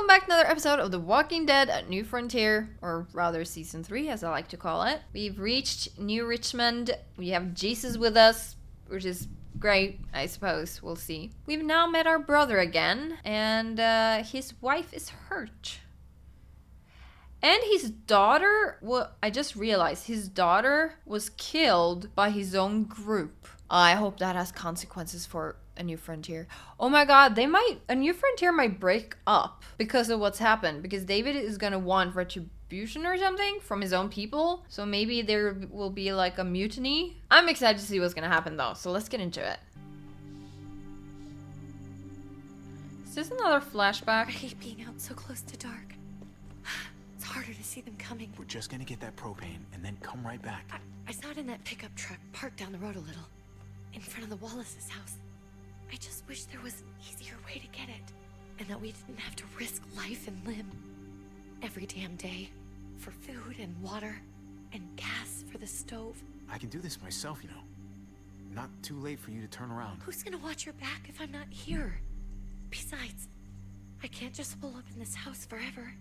Welcome back to another episode of The Walking Dead at New Frontier, or rather Season 3 as I like to call it. We've reached New Richmond. We have Jesus with us, which is great, I suppose. We'll see. We've now met our brother again, and his wife is hurt. And his daughter, well, I just realized his daughter was killed by his own group. I hope that has consequences for a New Frontier. Oh my god, a New Frontier might break up because of what's happened. Because David is gonna want retribution or something from his own people. So maybe there will be like a mutiny. I'm excited to see what's gonna happen though, so let's get into it. Is this another flashback? I hate being out so close to dark. It's harder to see them coming. We're just gonna get that propane and then come right back. I saw it in that pickup truck parked down the road a little, in front of the Wallace's house. I just wish there was an easier way to get it, and that we didn't have to risk life and limb every damn day for food and water and gas for the stove. I can do this myself, you know. Not too late for you to turn around. Who's gonna watch your back if I'm not here? Besides, I can't just pull up in this house forever.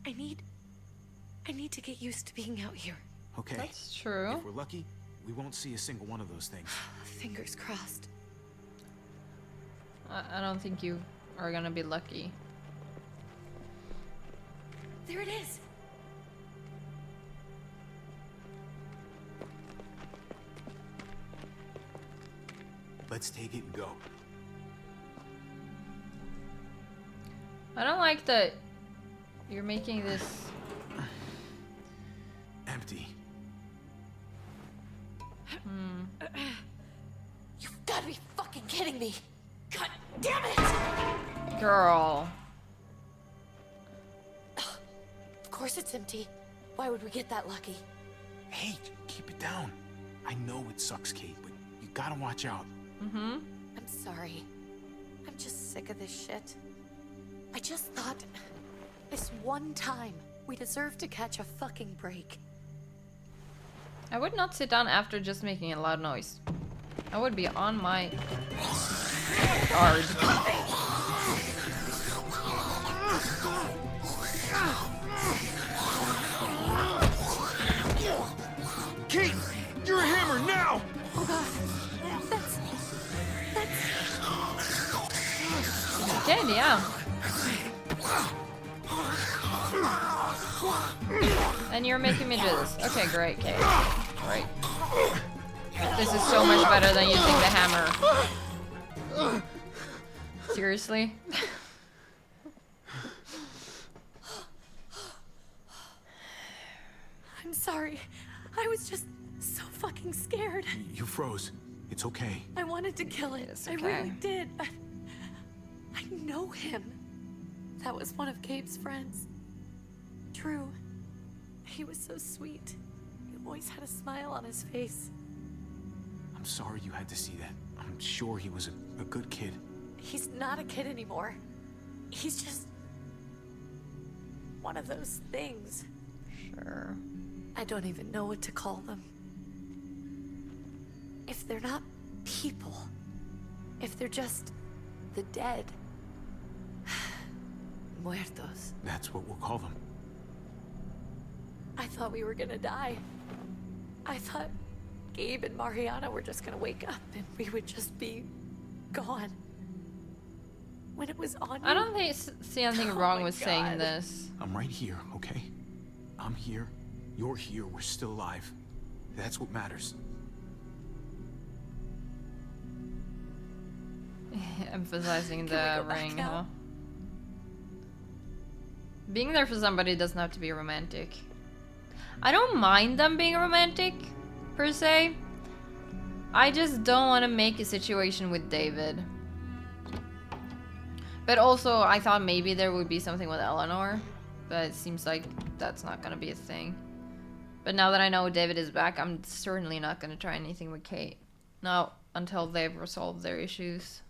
I need to get used to being out here. Okay. That's true. If we're lucky, we won't see a single one of those things. Fingers crossed. I don't think you are gonna be lucky. There it is. Let's take it and go. I don't like that you're making this Empty. You've got to be fucking kidding me. God damn it! girl. Of course it's empty. Why would we get that lucky? Hey, keep it down. I know it sucks, Kate, but you gotta watch out. I'm sorry. I'm just sick of this shit. I just thought this one time we deserve to catch a fucking break. I would not sit down after just making a loud noise. I would be on my guard. Kate, you're a hammer now! Oh god. That's... Good, yeah. And you're making me do this. Okay, great, Kate. Great. This is so much better than using the hammer. Seriously? I'm sorry. I was just so fucking scared. You froze. It's okay. I wanted to kill it. It's I okay. really did. I know him. That was one of Gabe's friends. Drew. He was so sweet. He always had a smile on his face. I'm sorry you had to see that. I'm sure he was a good kid. He's not a kid anymore. He's just one of those things. Sure. I don't even know what to call them. If they're not people, if they're just the dead, muertos. That's what we'll call them. I thought we were gonna die. I thought Gabe and Mariana were just gonna wake up and we would just be gone. When it was on I don't see anything wrong my with saying God. this. I'm right here, okay? I'm here. You're here. We're still alive. That's what matters. Emphasizing Can we the go back ring, now? huh? Being there for somebody doesn't have to be romantic. I don't mind them being romantic, per se. I just don't want to make a situation with David. But also, I thought maybe there would be something with Eleanor. But it seems like that's not going to be a thing. But now that I know David is back, I'm certainly not going to try anything with Kate. No, until they've resolved their issues.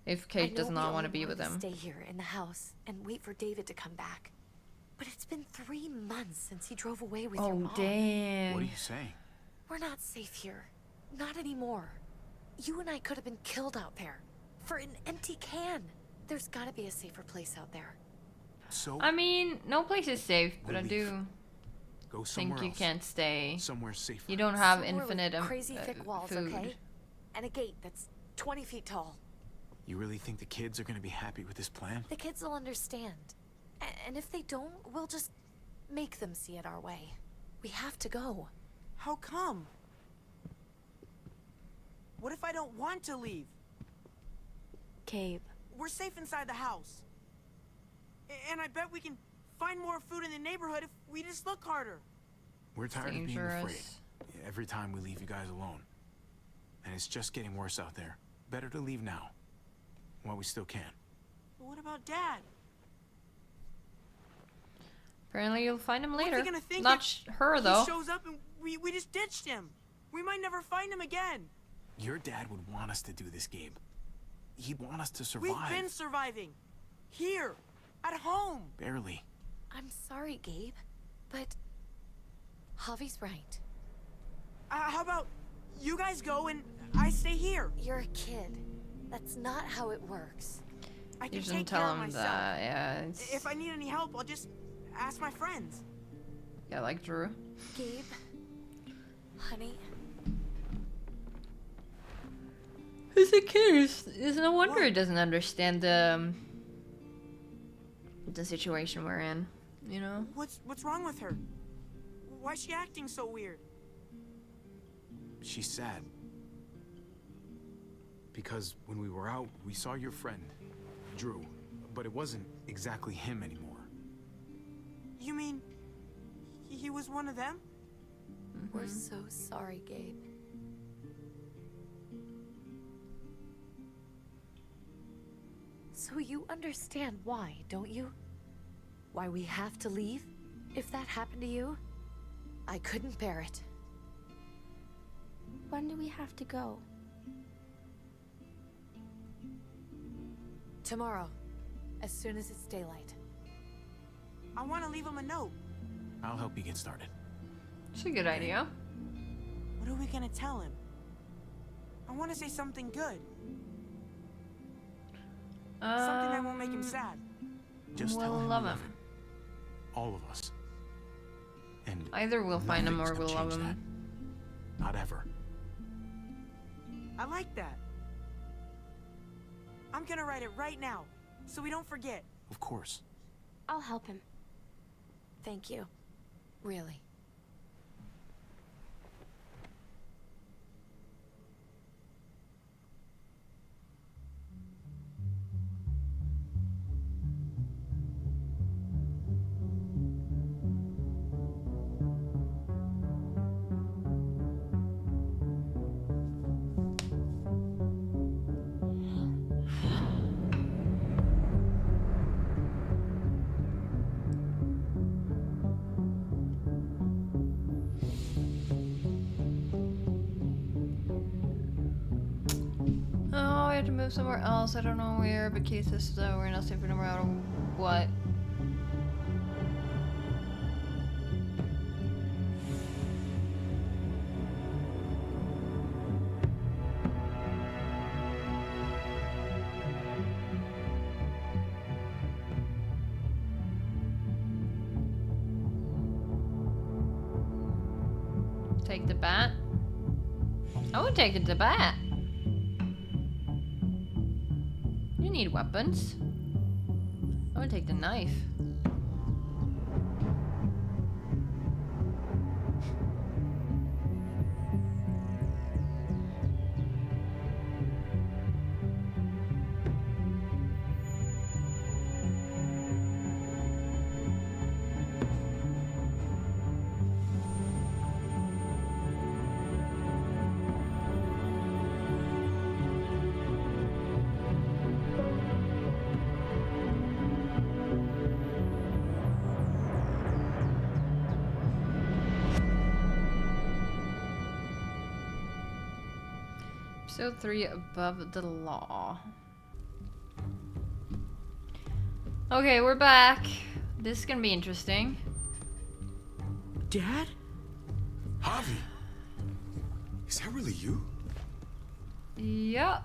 If Kate does not want to be with him. Stay here in the house and wait for David to come back. But it's been 3 months since he drove away with your mom. What are damn. you saying? We're not safe here. Not anymore. You and I could have been killed out there. For an empty can. There's gotta be a safer place out there. So I mean, no place is safe, but We'll I do go somewhere think you else. can't stay. Somewhere safer. You don't have Somewhere with infinite crazy thick walls, food. okay? And a gate that's 20 feet tall. You really think the kids are gonna be happy with this plan? The kids will understand. And if they don't, we'll just make them see it our way. We have to go. How come? What if I don't want to leave? Gabe. We're safe inside the house. And I bet we can find more food in the neighborhood if we just look harder. We're tired of being Dangerous. afraid. Every time we leave you guys alone. And it's just getting worse out there. Better to leave now. While we still can. But what about Dad? Apparently you'll find him later. What's he gonna think Not if her though. He shows up and we just ditched him. We might never find him again. Your dad would want us to do this, Gabe. He'd want us to survive. We've been surviving. Here. At home. Barely. I'm sorry, Gabe. But Javi's right. How about you guys go and I stay here? You're a kid. That's not how it works. I You can shouldn't take care tell of him myself. that. Yeah, it's, If I need any help, I'll just ask my friends. yeah, like Drew. Gabe. Honey. He's a kid. It's no wonder he doesn't understand the situation we're in. You know. What's wrong with her? Why is she acting so weird? She's sad. Because when we were out, we saw your friend, Drew. But it wasn't exactly him anymore. You mean he was one of them? We're so sorry, Gabe. So you understand why, don't you? Why we have to leave? If that happened to you, I couldn't bear it. When do we have to go? Tomorrow, as soon as it's daylight. I want to leave him a note. I'll help you get started. It's a good idea. What are we gonna tell him? I want to say something good. Something that won't make him sad. Just tell We'll him love we him. All of us. And Either we'll find him or nothing's we'll gonna love change him. that. Not ever. I like that. I'm gonna write it right now, so we don't forget. Of course. I'll help him. Thank you. Really. Oh, we have to move somewhere else. I don't know where, but Keith is we're not safe no matter what. Take the bat. I would take the bat. You need weapons. I would take the knife. Episode 3, Above the Law. Okay, we're back. This is gonna be interesting. Dad? Javi, is that really you? Yep.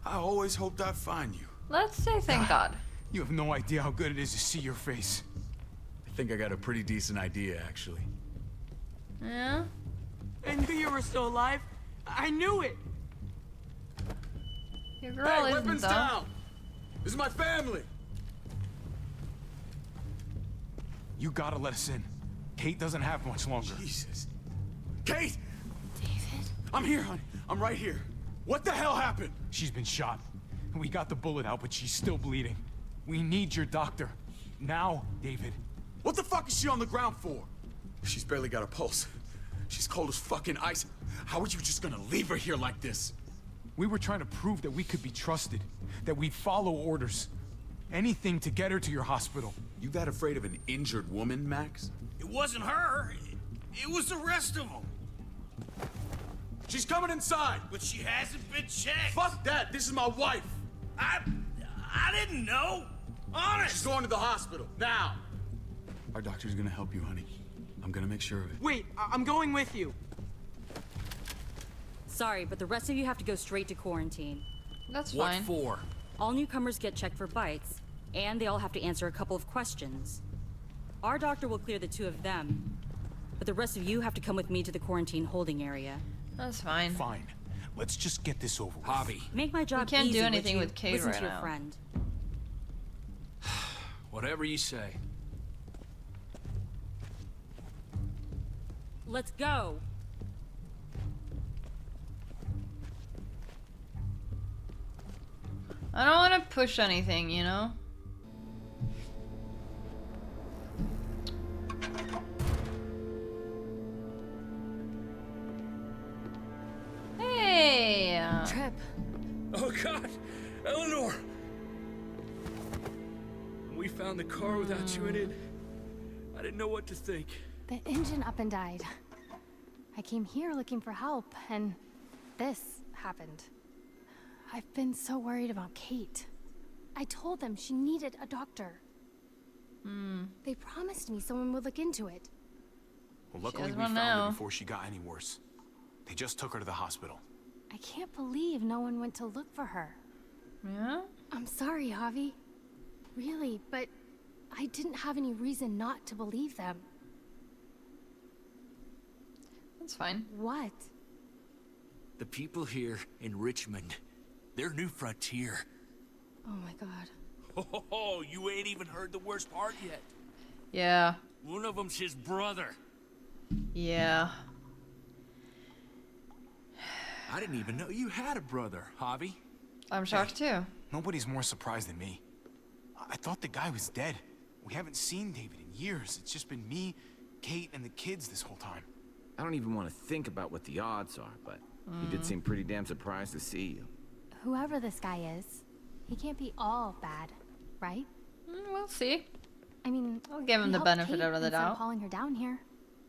I always hoped I'd find you. Let's say thank God. You have no idea how good it is to see your face. I think I got a pretty decent idea, actually. Yeah? I knew you were still alive. I knew it. Your girl Hey, isn't weapons though. down! This is my family! You gotta let us in. Kate doesn't have much longer. Jesus. Kate! David? I'm here, honey. I'm right here. What the hell happened? She's been shot. We got the bullet out, but she's still bleeding. We need your doctor. Now, David. What the fuck is she on the ground for? She's barely got a pulse. She's cold as fucking ice. How are you just gonna leave her here like this? We were trying to prove that we could be trusted, that we'd follow orders. Anything to get her to your hospital. You that afraid of an injured woman, Max? It wasn't her. It was the rest of them. She's coming inside! But she hasn't been checked. Fuck that! This is my wife! I didn't know. Honest. She's going to the hospital, now! Our doctor's gonna help you, honey. I'm gonna make sure of it. Wait, I'm going with you. Sorry, but the rest of you have to go straight to quarantine. That's What fine. for? All newcomers get checked for bites, and they all have to answer a couple of questions. Our doctor will clear the two of them, but the rest of you have to come with me to the quarantine holding area. That's fine. Fine. Let's just get this over with. Javi, Make my job can't do easy, would anything you? with Kate Listen right to your now. friend. whatever you say. Let's go. I don't want to push anything, you know? Hey! Trip. Oh God, Eleanor! When we found the car without you in it, I didn't know what to think. The engine up and died. I came here looking for help, and this happened. I've been so worried about Kate. I told them she needed a doctor. They promised me someone would look into it. Well, luckily has we one found now. her before she got any worse. They just took her to the hospital. I can't believe no one went to look for her. Yeah? I'm sorry, Javi. Really, but I didn't have any reason not to believe them. That's fine. What? The people here in Richmond, they're New Frontier. Oh my god. Oh, you ain't even heard the worst part yet. Yeah. One of them's his brother. Yeah. I didn't even know you had a brother, Javi. I'm shocked too. Nobody's more surprised than me. I thought the guy was dead. We haven't seen David in years. It's just been me, Kate, and the kids this whole time. I don't even want to think about what the odds are, but he did seem pretty damn surprised to see you. Whoever this guy is, he can't be all bad, right? We'll see. I mean, I'll give him he the helped benefit Kate of the instead of doubt. calling her down here.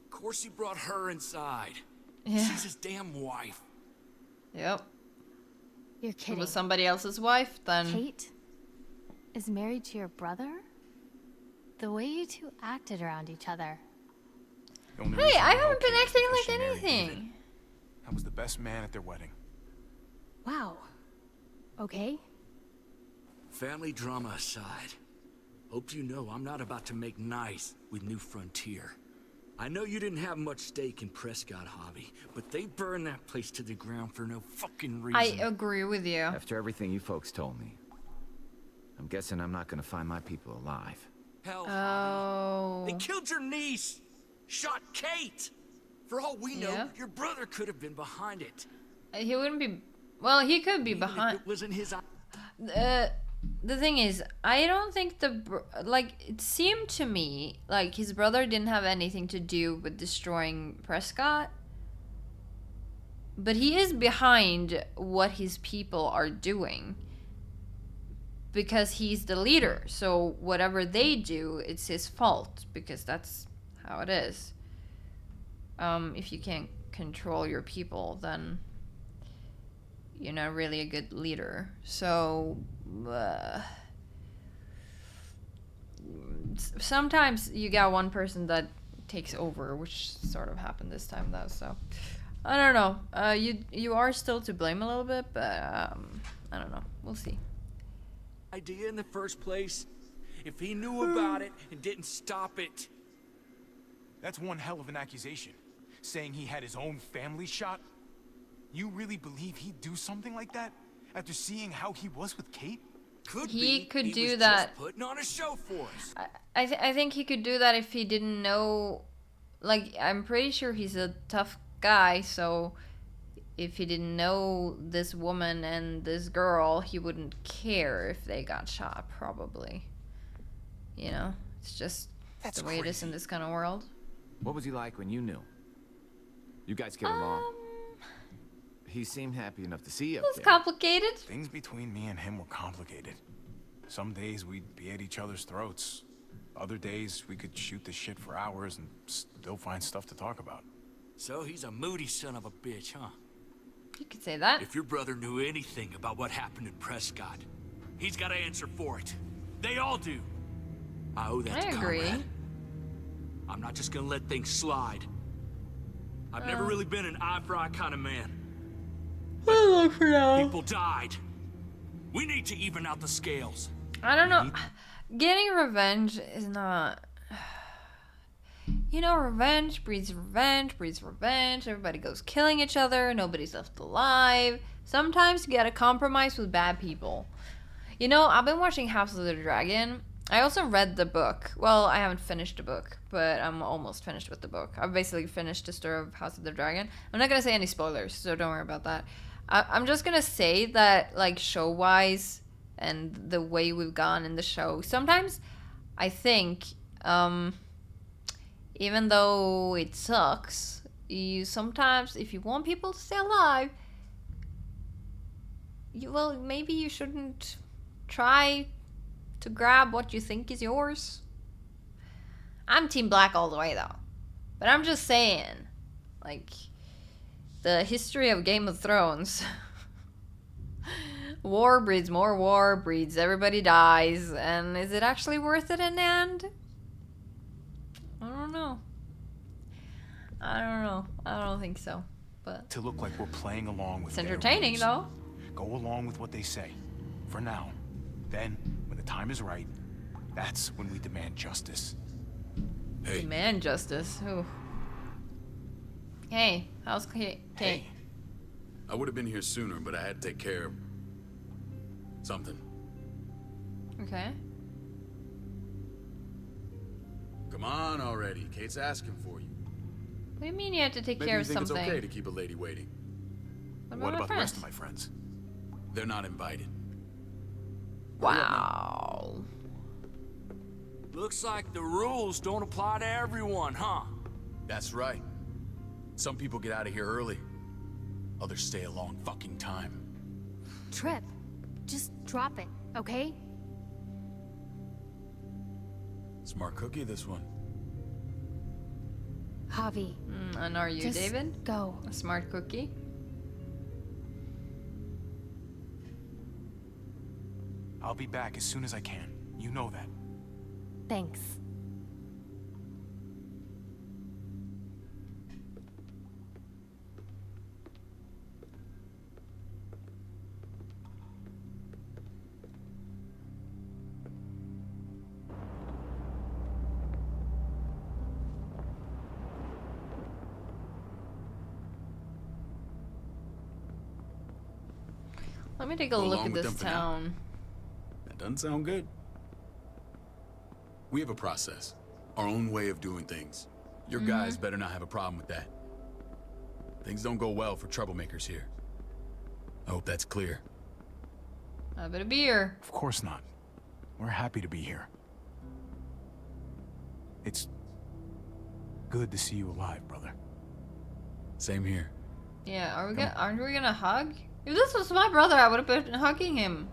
Of course he brought her inside. Yeah. She's his damn wife. Yep. You're If it kidding. was somebody else's wife, then... Kate is married to your brother? The way you two acted around each other. The only Hey, reason I we're haven't been okay is acting because like she married David. anything. I was the best man at their wedding. Wow. Okay. Family drama aside, hope you know I'm not about to make nice with New Frontier. I know you didn't have much stake in Prescott, Javi, but they burned that place to the ground for no fucking reason. I agree with you. After everything you folks told me, I'm guessing I'm not gonna find my people alive. Hell, Oh. they killed your niece, shot Kate. For all we know, Yeah. your brother could have been behind it. He wouldn't be... Well, he could be Even behind... if it wasn't his. The thing is, I don't think like, it seemed to me like his brother didn't have anything to do with destroying Prescott. But he is behind what his people are doing. Because he's the leader. So whatever they do, it's his fault. Because that's how it is. If you can't control your people, then you're not really a good leader. So sometimes you got one person that takes over, which sort of happened this time though. So I don't know. You are still to blame a little bit, but I don't know. We'll see. Idea in the first place, if he knew about it and didn't stop it. That's one hell of an accusation. Saying he had his own family shot? You really believe he'd do something like that? After seeing how he was with Kate? He could he do was that. Just putting on a show for us. I think he could do that if he didn't know. Like, I'm pretty sure he's a tough guy, so if he didn't know this woman and this girl, he wouldn't care if they got shot, probably. You know? It's just the way it is in this kind of world. What was he like when you knew? You guys get along? He seemed happy enough to see you. It's complicated. Things between me and him were complicated. Some days we'd be at each other's throats. Other days we could shoot the shit for hours and still find stuff to talk about. So he's a moody son of a bitch, huh? You could say that. If your brother knew anything about what happened in Prescott, he's got to answer for it. They all do. I owe that to agree. Conrad. I'm not just gonna let things slide. I've never really been an eye-for-eye kind of man. Look for now. People died. We need to even out the scales. I don't know. Getting revenge is not... You know, revenge breeds revenge breeds revenge. Everybody goes killing each other. Nobody's left alive. Sometimes you gotta compromise with bad people. You know, I've been watching House of the Dragon. I also read the book. Well, I haven't finished the book, but I'm almost finished with the book. I've basically finished the story of House of the Dragon. I'm not gonna say any spoilers, so don't worry about that. I'm just gonna say that, like, show-wise and the way we've gone in the show, sometimes I think, even though it sucks, you sometimes, if you want people to stay alive, maybe you shouldn't try to grab what you think is yours. I'm Team Black all the way, though. But I'm just saying, like, the history of Game of Thrones. War breeds more war, breeds everybody dies, and is it actually worth it in the end? I don't know. I don't think so. But To look like we're playing along with it's their entertaining, rules. though. Go along with what they say. For now. Then, when the time is right, that's when we demand justice. Hey. Demand justice. Ooh. Hey, how's Kate? Hey. I would have been here sooner, but I had to take care of something. Okay. Come on already. Kate's asking for you. What do you mean you have to take Maybe care you of think something? it's okay to keep a lady waiting. What about the my rest of friends? my friends? They're not invited. Wow. Looks like the rules don't apply to everyone, huh? That's right. Some people get out of here early. Others stay a long fucking time. Trip, just drop it, okay? Smart cookie, this one. Javi, And are you, just David? go. A smart cookie? I'll be back as soon as I can. You know that. Thanks. Let me take a Go look along at with this them for now. town. That doesn't sound good. We have a process. Our own way of doing things. Your guys better not have a problem with that. Things don't go well for troublemakers here. I hope that's clear. A bit of beer. Of course not. We're happy to be here. It's good to see you alive, brother. Same here. Yeah, aren't we gonna hug? If this was my brother, I would have been hugging him.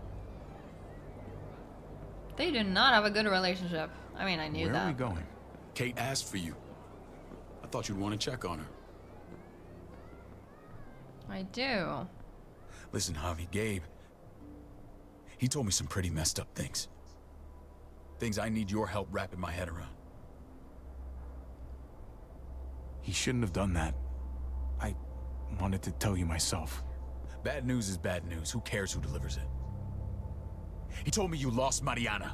They do not have a good relationship. I mean, I knew Where that. are we going? Kate asked for you. I thought you'd want to check on her. I do. Listen, Javi, Gabe. He told me some pretty messed up things. Things I need your help wrapping my head around. He shouldn't have done that. I wanted to tell you myself. Bad news is bad news. Who cares who delivers it? He told me you lost Mariana.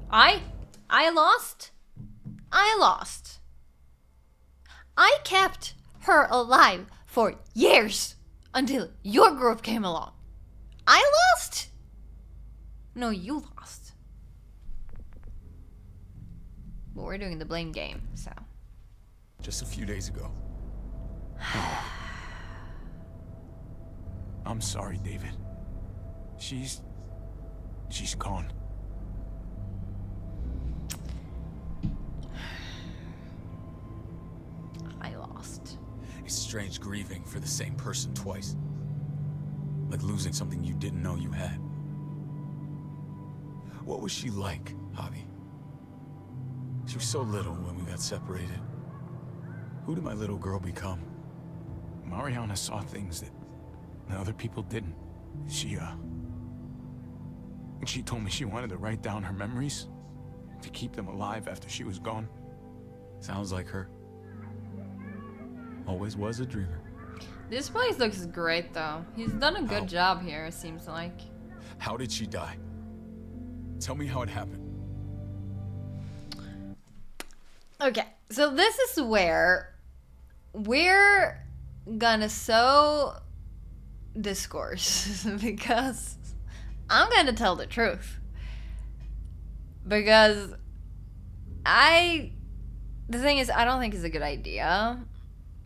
I lost. I lost. I kept her alive for years until your group came along. I lost. No, you lost. But we're doing the blame game, so. Just a few days ago. I'm sorry, David. She's gone. I lost. It's strange grieving for the same person twice. Like losing something you didn't know you had. What was she like, Javi? She was so little when we got separated. Who did my little girl become? Mariana saw things that other people didn't. She told me she wanted to write down her memories to keep them alive after she was gone. Sounds like her. Always was a dreamer. This place looks great, though. He's done a good How? job here, it seems like. How did she die? Tell me how it happened. Okay, so this is where we're gonna sow discourse because I'm gonna tell the truth. Because the thing is, I don't think it's a good idea.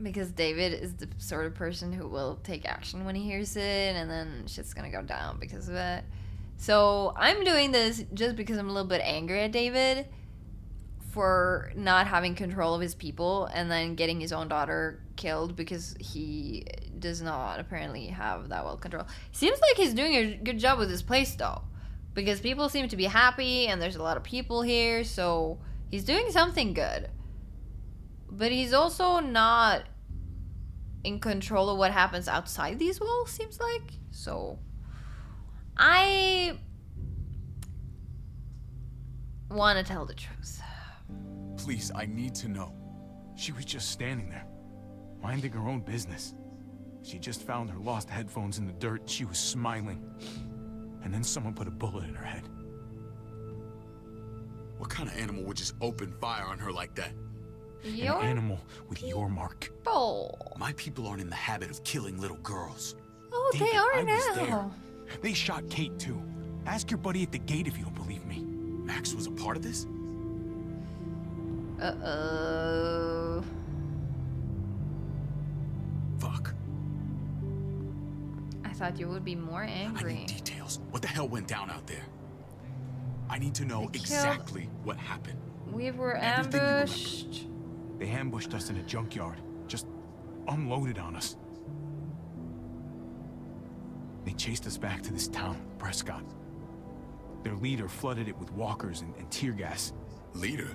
Because David is the sort of person who will take action when he hears it, and then shit's gonna go down because of it. So I'm doing this just because I'm a little bit angry at David for not having control of his people and then getting his own daughter killed because he does not apparently have that well control. Seems like he's doing a good job with this place though, because people seem to be happy and there's a lot of people here, so he's doing something good. But he's also not in control of what happens outside these walls, seems like. So I want to tell the truth. Please, I need to know. She was just standing there, minding her own business. She just found her lost headphones in the dirt. She was smiling. And then someone put a bullet in her head. What kind of animal would just open fire on her like that? An animal with your mark. Oh, My people aren't in the habit of killing little girls. oh David, they are I was now. there. They shot Kate too. Ask your buddy at the gate if you don't believe me. Max was a part of this? Uh-oh. Fuck. I thought you would be more I angry. need details. What the hell went down out there? I need to know They killed- exactly what happened. We were Everything you remember. ambushed. They ambushed us in a junkyard. Just unloaded on us. They chased us back to this town, Prescott. Their leader flooded it with walkers and tear gas. Leader?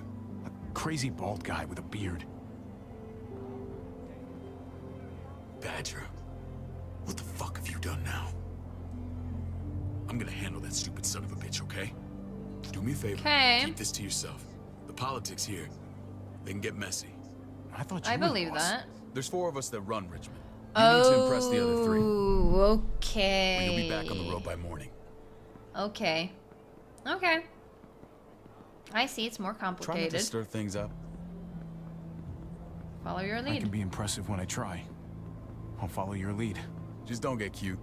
A crazy bald guy with a beard. Badger. What the fuck have you done now? I'm gonna handle that stupid son of a bitch, okay? Do me a favor. 'Kay. Keep this to yourself. The politics here, they can get messy. I thought you I were the believe boss. that. There's 4 of us that run Richmond. You need to impress the other 3. Oh, okay. We'll be back on the road by morning. Okay. Okay. I see, it's more Try not to complicated. stir things up. Follow your I lead. can be impressive when I try. I'll follow your lead. Just don't get cute.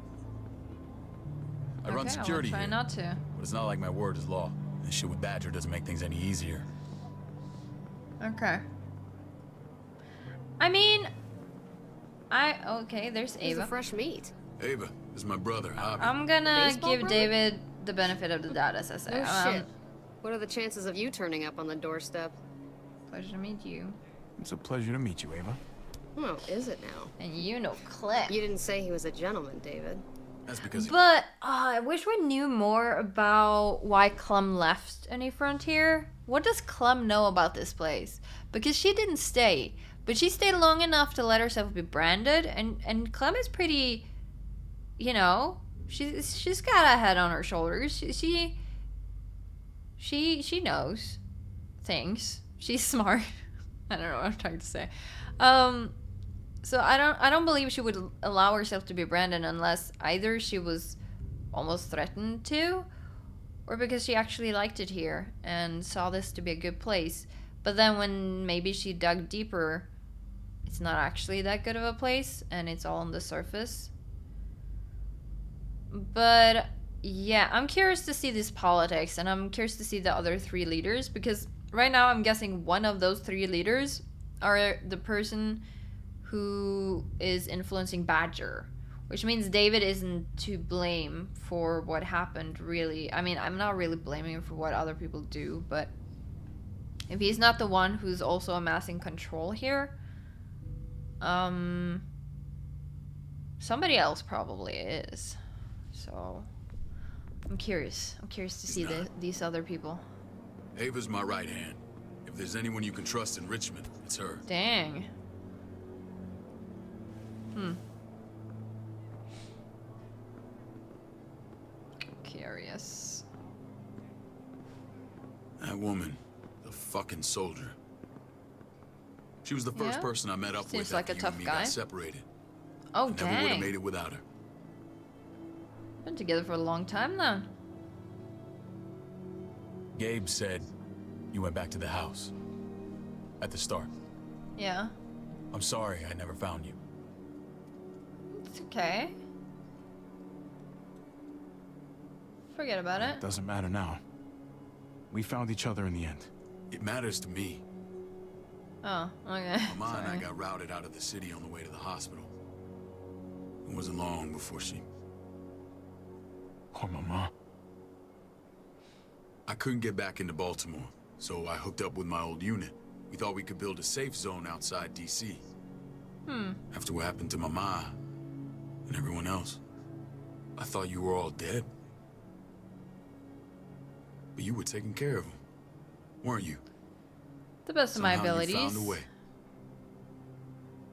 I run Okay, security I'll try here, not to. but it's not like my word is law. And shit with Badger doesn't make things any easier. Okay. I mean, okay, there's Here's the Ava. fresh meat. Ava, this is my brother, Javi. I'm gonna Baseball give brother? David the benefit of the doubt, as I say. Oh shit. What are the chances of you turning up on the doorstep? Pleasure to meet you. It's a pleasure to meet you, Ava. Oh, is it now? And you know Cliff. You didn't say he was a gentleman, David. That's because But I wish we knew more about why Clem left Any Frontier. What does Clem know about this place? Because she didn't stay, but she stayed long enough to let herself be branded. And Clem is pretty, you know, she's got a head on her shoulders. She knows things. She's smart. I don't know what I'm trying to say. So I don't believe she would allow herself to be branded unless either she was almost threatened to, or because she actually liked it here and saw this to be a good place. But then when maybe she dug deeper, it's not actually that good of a place and it's all on the surface. But yeah, I'm curious to see this politics, and I'm curious to see the other 3 leaders, because right now I'm guessing one of those 3 leaders are the person who is influencing Badger, which means David isn't to blame for what happened, really. I mean, I'm not really blaming him for what other people do, but if he's not the one who's also amassing control here, somebody else probably is. So I'm curious. I'm curious to see these other people. Ava's my right hand. If there's anyone you can trust in Richmond, it's her. Dang. Curious. That woman, the fucking soldier. She was the first person I met up Seems with like after a tough you and me guy. got separated. Oh, I never would have dang. made it without her. Been together for a long time now. Gabe said you went back to the house. At the start. Yeah. I'm sorry I never found you. It's okay. Forget about it. Doesn't matter now. We found each other in the end. It matters to me. Oh, okay. Mama and I Sorry. got routed out of the city on the way to the hospital. It wasn't long before she... Poor Mama. I couldn't get back into Baltimore, so I hooked up with my old unit. We thought we could build a safe zone outside D.C. After what happened to Mama and everyone else, I thought you were all dead. But you were taking care of them, weren't you? The best of my Somehow abilities. You found a way.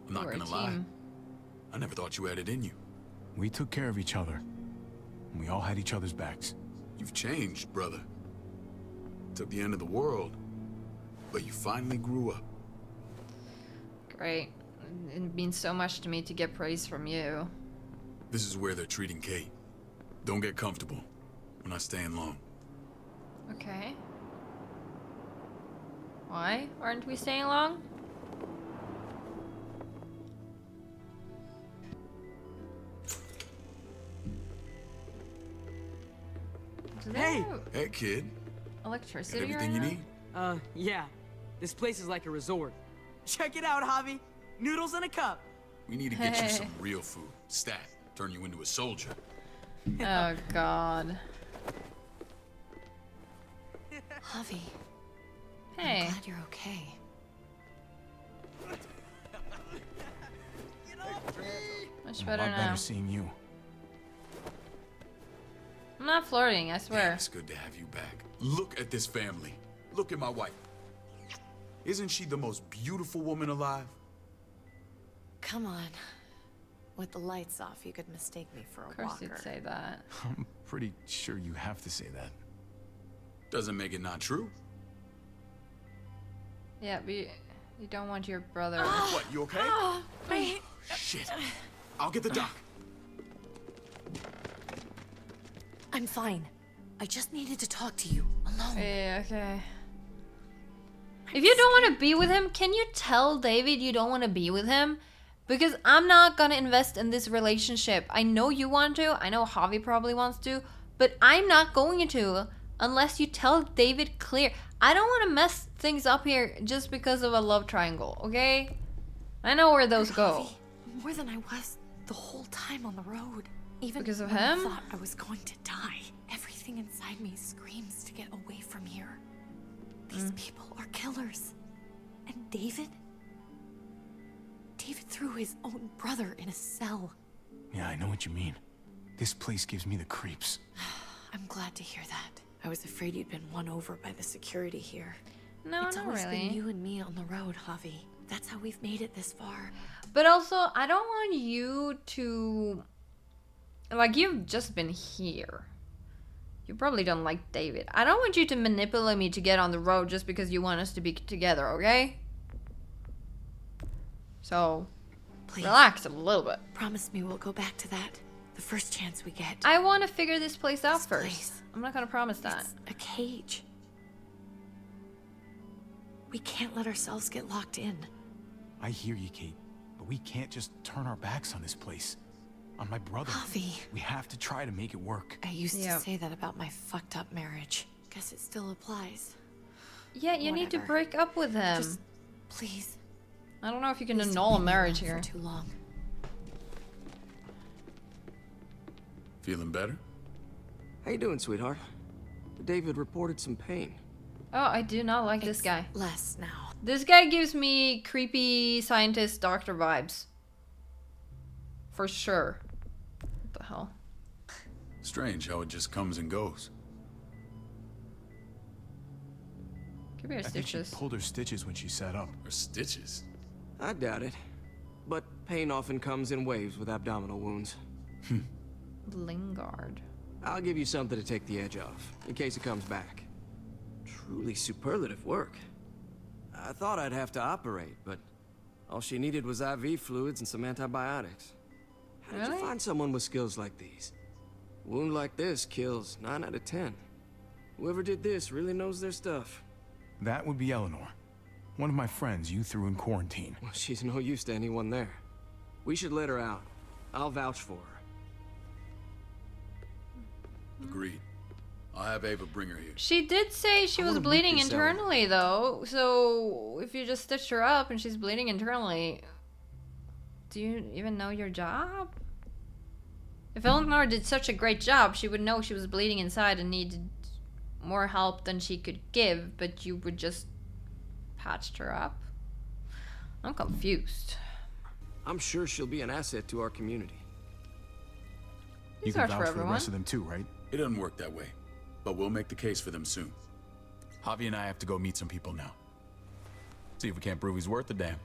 I'm not We're a gonna lie. team. I never thought you had it in you. We took care of each other. And we all had each other's backs. You've changed, brother. Took the end of the world, but you finally grew up. Great. It means so much to me to get praise from you. This is where they're treating Kate. Don't get comfortable. We're not staying long. Okay. Why aren't we staying long? Is there Hey! Hey, kid. Got electricity everything right you now? need? Yeah. This place is like a resort. Check it out, Javi. Noodles in a cup. We need to get you some real food. Stat. Turn you into a soldier. Oh god. Javi, Hey. I'm glad you're okay. Much A better lot now. better seeing you. I'm not flirting, I swear. Damn, it's good to have you back. Look at this family. Look at my wife. Isn't she the most beautiful woman alive? Come on. With the lights off, you could mistake me for a Of course walker. you'd say that. I'm pretty sure you have to say that. Doesn't make it not true. Yeah, but you don't want your brother. What, you okay? My... Shit. I'll get the doc. I'm fine. I just needed to talk to you, alone. Yeah, okay. If you don't want to be with him, can you tell David you don't want to be with him? Because I'm not gonna invest in this relationship. I know you want to, I know Javi probably wants to, but I'm not going to unless you tell David clear. I don't want to mess things up here just because of a love triangle, okay? I know where those go. Javi, more than I was the whole time on the road. Even Because of when I him? thought I was going to die. Everything inside me screams to get away from here. These people are killers. And David? David threw his own brother in a cell. Yeah, I know what you mean. This place gives me the creeps. I'm glad to hear that. I was afraid you'd been won over by the security here. No, It's not always really. been you and me on the road, Javi. That's how we've made it this far. But also, I don't want you to... Like, you've just been here. You probably don't like David. I don't want you to manipulate me to get on the road just because you want us to be together, okay? So, Please, relax a little bit. promise me we'll go back to that. The The first chance we get. I want to figure this place out This first. place. I'm not gonna promise that. It's a cage. We can't let ourselves get locked in. I hear you, Kate, but we can't just turn our backs on this place. On my brother. Javi. We have to try to make it work. I used Yep. to say that about my fucked up marriage. Guess it still applies. Yeah, you need to Whatever. break up with him. Just, please. I don't know if you can Please don't annul a leave me marriage alone here. for too long. Feeling better? How you doing, sweetheart? David reported some pain. Oh, I do not like this It's guy. less now. This guy gives me creepy scientist doctor vibes. For sure. What the hell? Strange how it just comes and goes. Give me her I think she stitches. pulled her stitches when she sat up. Or stitches. I doubt it. But pain often comes in waves with abdominal wounds. Lingard. I'll give you something to take the edge off, in case it comes back. Truly superlative work. I thought I'd have to operate, but all she needed was IV fluids and some antibiotics. How did you Really? find someone with skills like these? A wound like this kills 9 out of 10. Whoever did this really knows their stuff. That would be Eleanor. One of my friends you threw in quarantine. Well, she's no use to anyone there. We should let her out. I'll vouch for her. Agreed. I'll have Ava bring her here. She did say she I was wanna meet bleeding this internally, though. So if you just stitched her up and she's bleeding internally, do you even know your job? If Eleanor did such a great job, she would know she was bleeding inside and needed more help than she could give, but you would just patched her up. I'm confused. I'm sure she'll be an asset to our community. You These can are vouch for for the everyone. rest of them too, right? It doesn't work that way. But we'll make the case for them soon. Javi and I have to go meet some people now. See if we can't prove he's worth a damn.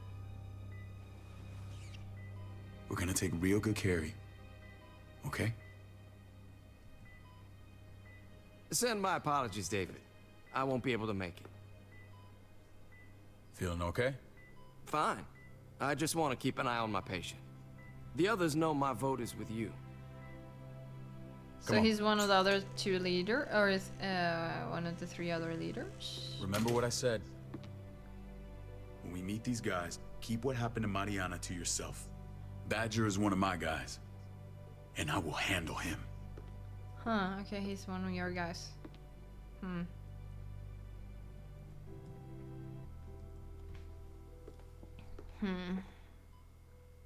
We're gonna take real good care of you. Okay? Send my apologies, David. I won't be able to make it. Feeling okay? Fine. I just want to keep an eye on my patient. The others know my vote is with you. So Come on. he's one of the other two leader, or is one of the three other leaders? Remember what I said. When we meet these guys, keep what happened to Mariana to yourself. Badger is one of my guys. And I will handle him. Huh, okay, he's one of your guys.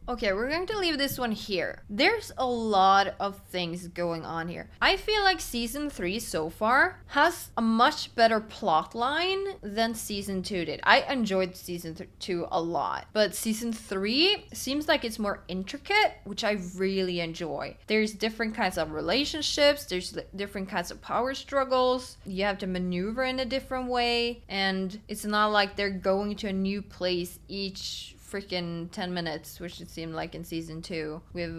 Okay, we're going to leave this one here. There's a lot of things going on here. I feel like season 3 so far has a much better plot line than season 2 did. I enjoyed season 2 a lot, but season 3 seems like it's more intricate, which I really enjoy. There's different kinds of relationships, there's different kinds of power struggles, you have to maneuver in a different way, and it's not like they're going to a new place each freaking 10 minutes, which it seemed like in season 2. With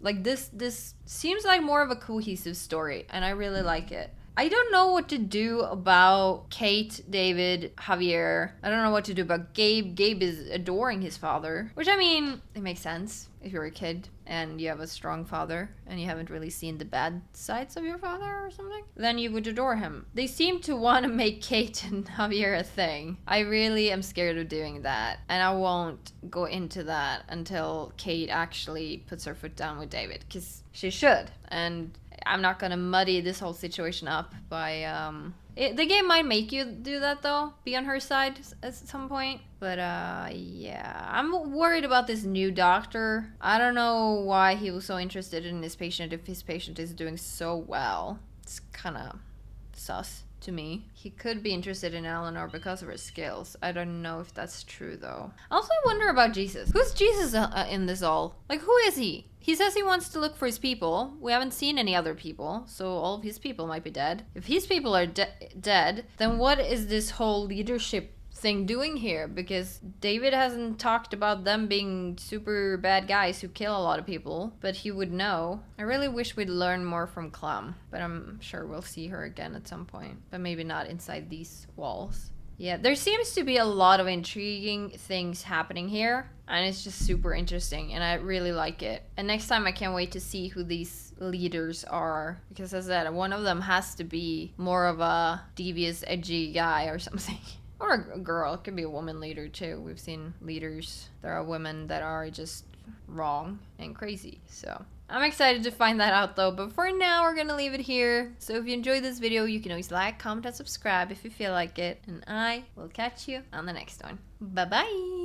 like this seems like more of a cohesive story, and I really like it. I don't know what to do about Kate, David, Javier. I don't know what to do about Gabe. Gabe is adoring his father, which, I mean, it makes sense if you're a kid and you have a strong father and you haven't really seen the bad sides of your father or something. Then you would adore him. They seem to want to make Kate and Javier a thing. I really am scared of doing that, and I won't go into that until Kate actually puts her foot down with David, because she should. And I'm not gonna muddy this whole situation up by the game might make you do that though, be on her side at some point. But yeah, I'm worried about this new doctor. I don't know why he was so interested in his patient if his patient is doing so well. It's kind of sus to me. He could be interested in Eleanor because of her skills. I don't know if that's true though. I also wonder about Jesus. Who's Jesus in this all? Like, who is he? He says he wants to look for his people. We haven't seen any other people, so all of his people might be dead. If his people are dead, then what is this whole leadership thing doing here? Because David hasn't talked about them being super bad guys who kill a lot of people, but he would know. I really wish we'd learn more from Clem, but I'm sure we'll see her again at some point, but maybe not inside these walls. Yeah, there seems to be a lot of intriguing things happening here, and it's just super interesting, and I really like it. And next time I can't wait to see who these leaders are, because as I said, one of them has to be more of a devious, edgy guy or something. Or a girl, it could be a woman leader too. We've seen leaders, there are women that are just wrong and crazy, so I'm excited to find that out though. But for now, we're gonna leave it here. So if you enjoyed this video, you can always like, comment, and subscribe if you feel like it, and I will catch you on the next one. Bye bye.